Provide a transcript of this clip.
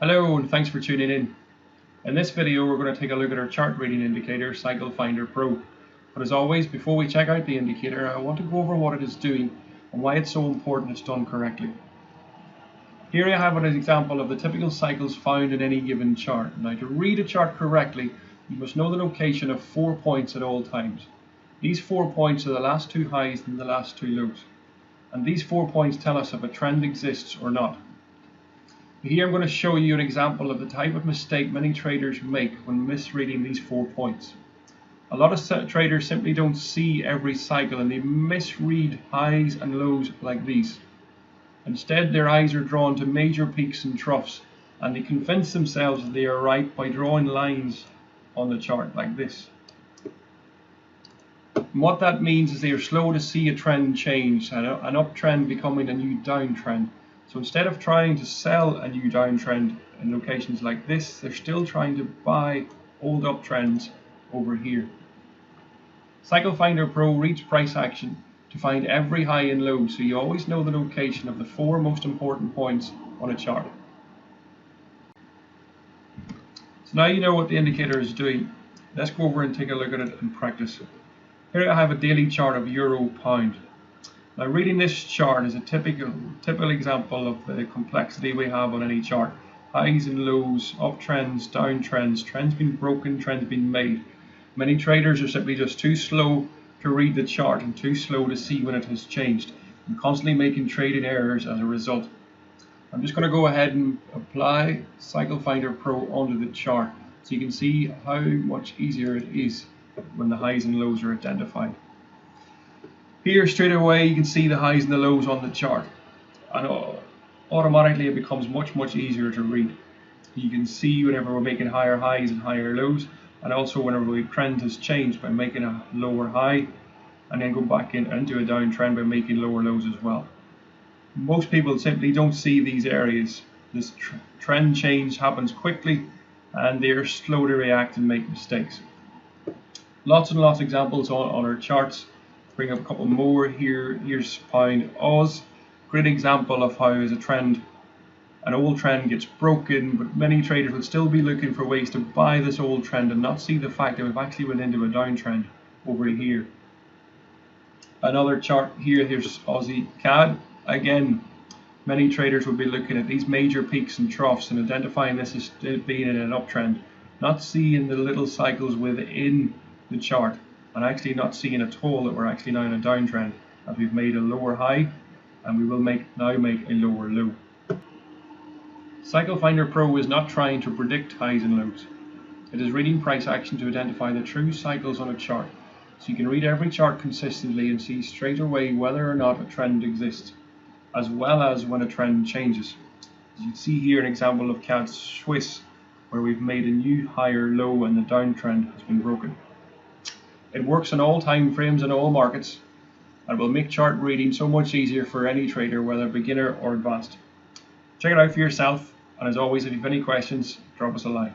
Hello and thanks for tuning in. In this video we're going to take a look at our chart reading indicator Cycle Finder Pro. But as always, before we check out the indicator, I want to go over what it is doing and why it's so important it's done correctly. Here I have an example of the typical cycles found in any given chart. Now, to read a chart correctly, you must know the location of 4 points at all times. These 4 points are the last two highs and the last two lows. And these 4 points tell us if a trend exists or not. Here I'm going to show you an example of the type of mistake many traders make when misreading these 4 points. A lot of traders simply don't see every cycle and they misread highs and lows like these. Instead, their eyes are drawn to major peaks and troughs, and they convince themselves that they are right by drawing lines on the chart like this. And what that means is they are slow to see a trend change, an uptrend becoming a new downtrend. So instead of trying to sell a new downtrend in locations like this, they're still trying to buy old uptrends over here. Cycle Finder Pro reads price action to find every high and low, so you always know the location of the 4 most important points on a chart. So now you know what the indicator is doing. Let's go over and take a look at it in practice. Here I have a daily chart of Euro Pound. Now, reading this chart is a typical example of the complexity we have on any chart. Highs and lows, uptrends, downtrends, trends being broken, trends being made. Many traders are simply just too slow to read the chart and too slow to see when it has changed, and constantly making trading errors as a result. I'm just going to go ahead and apply Cycle Finder Pro onto the chart so you can see how much easier it is when the highs and lows are identified. Here straight away you can see the highs and the lows on the chart, and automatically it becomes much easier to read. You can see whenever we're making higher highs and higher lows, and also whenever the trend has changed by making a lower high and then go back into a downtrend by making lower lows as well. Most people simply don't see these areas. This trend change happens quickly and they are slow to react and make mistakes. Lots and lots of examples on our charts. Bring up a couple more here. Here's Pound Oz. Great example of how as an old trend gets broken, but many traders will still be looking for ways to buy this old trend and not see the fact that we've actually went into a downtrend over here. Another chart here, here's Aussie CAD. Again, many traders will be looking at these major peaks and troughs and identifying this as being in an uptrend, not seeing the little cycles within the chart, and actually not seeing at all that we're actually now in a downtrend, as we've made a lower high and we will now make a lower low. Cycle Finder Pro is not trying to predict highs and lows. It is reading price action to identify the true cycles on a chart, so you can read every chart consistently and see straight away whether or not a trend exists, as well as when a trend changes. As you can see here an example of CAD Swiss, where we've made a new higher low and the downtrend has been broken. It works on all time frames and all markets, and will make chart reading so much easier for any trader, whether beginner or advanced. Check it out for yourself, and as always, if you have any questions, drop us a line.